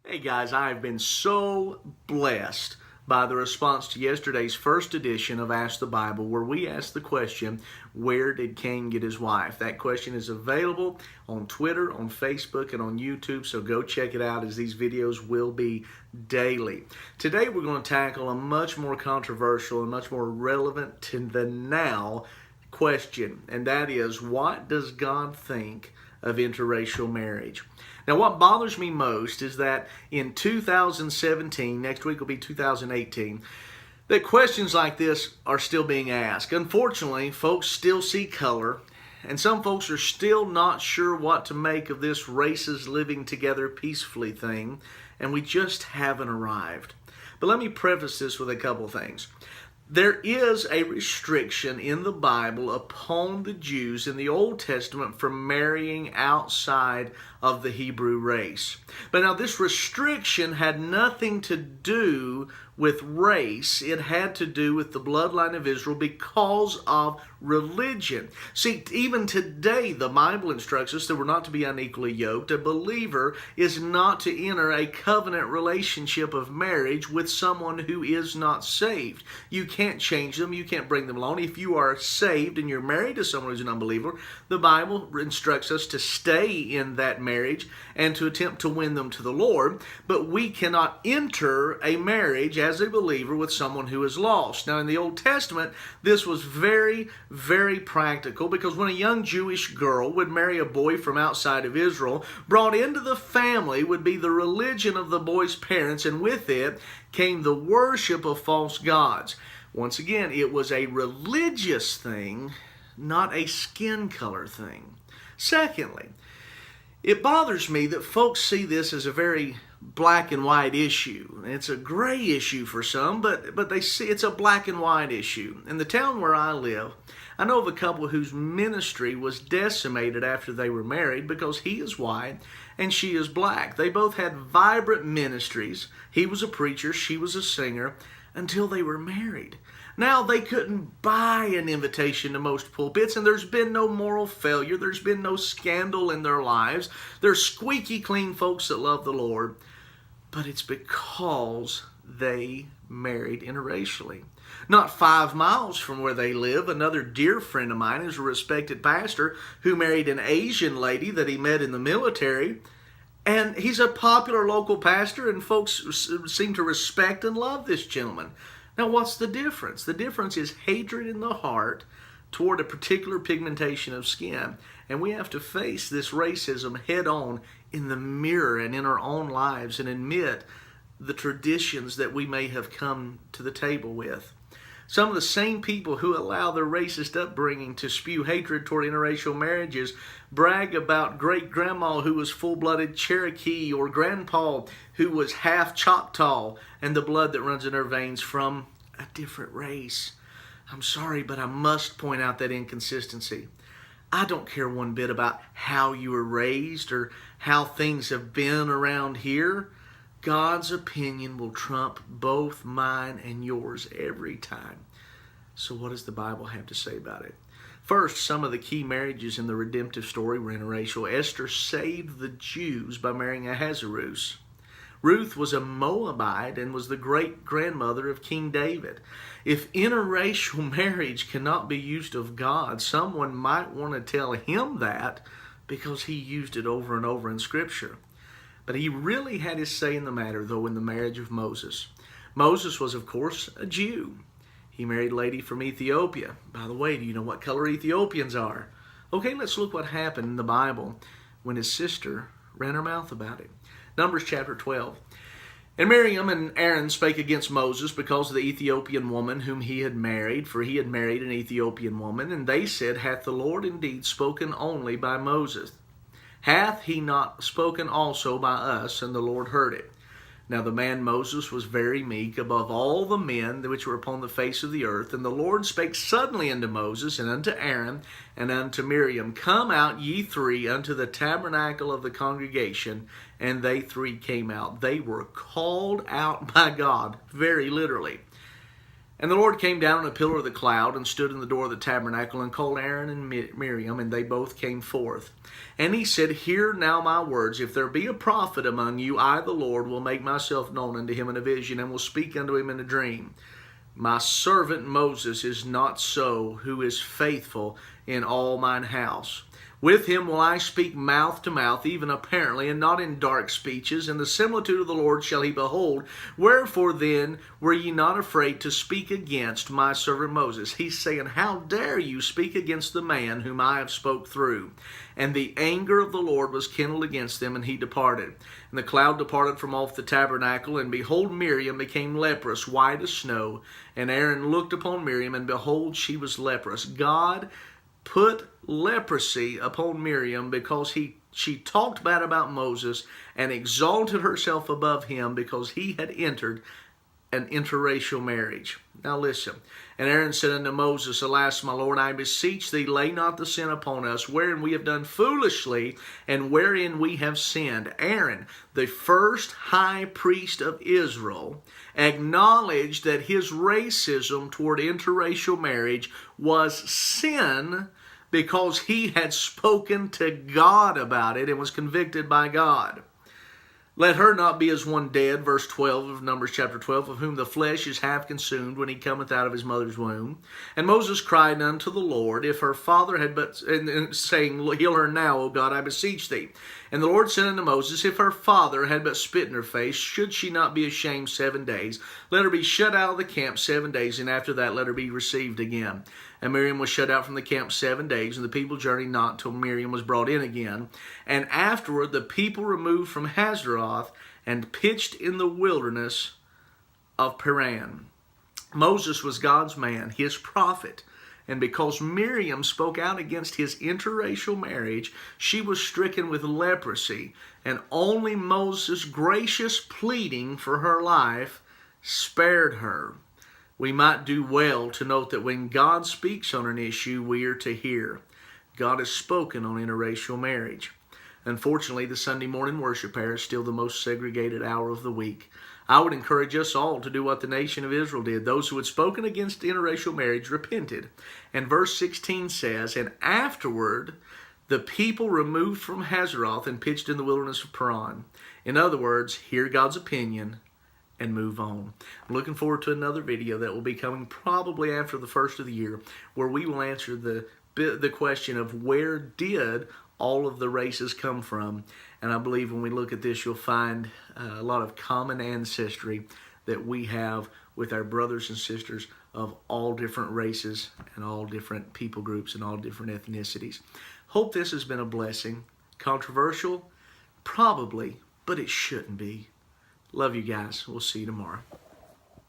Hey guys, I have been so blessed by the response to yesterday's first edition of Ask the Bible, where we asked the question, where did Cain get his wife? That question is available on Twitter, on Facebook, and on YouTube, so go check it out as these videos will be daily. Today we're going to tackle a much more controversial and much more relevant to the now question, and that is, what does God think of interracial marriage? Now, what bothers me most is that in 2017, next week will be 2018, that questions like this are still being asked. Unfortunately, folks still see color, and some folks are still not sure what to make of this races living together peacefully thing, and we just haven't arrived. But let me preface this with a couple things. There is a restriction in the Bible upon the Jews in the Old Testament from marrying outside of the Hebrew race. But now this restriction had nothing to do with race. It had to do with the bloodline of Israel because of religion. See, even today the Bible instructs us that we're not to be unequally yoked. A believer is not to enter a covenant relationship of marriage with someone who is not saved. You can't change them. You can't bring them along. If you are saved and you're married to someone who's an unbeliever, the Bible instructs us to stay in that marriage and to attempt to win them to the Lord. But we cannot enter a marriage as a believer with someone who is lost. Now, in the Old Testament, this was very, very practical, because when a young Jewish girl would marry a boy from outside of Israel, brought into the family would be the religion of the boy's parents, and with it came the worship of false gods. Once again, it was a religious thing, not a skin color thing. Secondly, it bothers me that folks see this as a very black and white issue. It's a gray issue for some, but they see it's a black and white issue. In the town where I live, I know of a couple whose ministry was decimated after they were married because he is white and she is black. They both had vibrant ministries. He was a preacher, she was a singer, until they were married. Now they couldn't buy an invitation to most pulpits, and there's been no moral failure. There's been no scandal in their lives. They're squeaky clean folks that love the Lord, but it's because they married interracially. Not 5 miles from where they live, another dear friend of mine is a respected pastor who married an Asian lady that he met in the military, and he's a popular local pastor, and folks seem to respect and love this gentleman. Now, what's the difference? The difference is hatred in the heart toward a particular pigmentation of skin. And we have to face this racism head on in the mirror and in our own lives and admit the traditions that we may have come to the table with. Some of the same people who allow their racist upbringing to spew hatred toward interracial marriages brag about great-grandma who was full-blooded Cherokee, or grandpa who was half Choctaw, and the blood that runs in their veins from a different race. I'm sorry, but I must point out that inconsistency. I don't care one bit about how you were raised or how things have been around here. God's opinion will trump both mine and yours every time. So what does the Bible have to say about it? First, some of the key marriages in the redemptive story were interracial. Esther saved the Jews by marrying Ahasuerus. Ruth was a Moabite and was the great-grandmother of King David. If interracial marriage cannot be used of God, someone might want to tell him that because he used it over and over in Scripture. But he really had his say in the matter, though, in the marriage of Moses. Moses was, of course, a Jew. He married a lady from Ethiopia. By the way, do you know what color Ethiopians are? Okay, let's look what happened in the Bible when his sister ran her mouth about it. Numbers chapter 12. And Miriam and Aaron spake against Moses because of the Ethiopian woman whom he had married, for he had married an Ethiopian woman. And they said, Hath the Lord indeed spoken only by Moses? Hath he not spoken also by us? And the Lord heard it. Now the man Moses was very meek above all the men which were upon the face of the earth. And the Lord spake suddenly unto Moses and unto Aaron and unto Miriam, Come out ye three unto the tabernacle of the congregation. And they three came out. They were called out by God, very literally. And the Lord came down in a pillar of the cloud and stood in the door of the tabernacle and called Aaron and Miriam, and they both came forth. And he said, Hear now my words. If there be a prophet among you, I, the Lord, will make myself known unto him in a vision, and will speak unto him in a dream. My servant Moses is not so, who is faithful in all mine house. With him will I speak mouth to mouth, even apparently, and not in dark speeches. And the similitude of the Lord shall he behold. Wherefore then were ye not afraid to speak against my servant Moses? He's saying, How dare you speak against the man whom I have spoke through? And the anger of the Lord was kindled against them, and he departed. And the cloud departed from off the tabernacle, and behold, Miriam became leprous, white as snow. And Aaron looked upon Miriam, and behold, she was leprous. God put leprosy upon Miriam because she talked bad about Moses and exalted herself above him because he had entered an interracial marriage. Now listen. And Aaron said unto Moses, Alas, my Lord, I beseech thee, lay not the sin upon us, wherein we have done foolishly, and wherein we have sinned. Aaron, the first high priest of Israel, acknowledged that his racism toward interracial marriage was sin because he had spoken to God about it and was convicted by God. Let her not be as one dead, verse 12 of Numbers chapter 12, of whom the flesh is half consumed when he cometh out of his mother's womb. And Moses cried unto the Lord, if her father had but, saying, Heal her now, O God, I beseech thee. And the Lord said unto Moses, if her father had but spit in her face, should she not be ashamed 7 days? Let her be shut out of the camp 7 days, and after that let her be received again. And Miriam was shut out from the camp 7 days, and the people journeyed not till Miriam was brought in again. And afterward the people removed from Hazeroth and pitched in the wilderness of Paran. Moses was God's man, his prophet. And because Miriam spoke out against his interracial marriage, she was stricken with leprosy. And only Moses' gracious pleading for her life spared her. We might do well to note that when God speaks on an issue, we are to hear. God has spoken on interracial marriage. Unfortunately, the Sunday morning worship hour is still the most segregated hour of the week. I would encourage us all to do what the nation of Israel did. Those who had spoken against interracial marriage repented. And verse 16 says, And afterward the people removed from Hazeroth and pitched in the wilderness of Paran. In other words, hear God's opinion and move on. I'm looking forward to another video that will be coming probably after the first of the year, where we will answer the question of where did all of the races come from. And I believe when we look at this, you'll find a lot of common ancestry that we have with our brothers and sisters of all different races and all different people groups and all different ethnicities. Hope this has been a blessing. Controversial? Probably, but it shouldn't be. Love you guys. We'll see you tomorrow.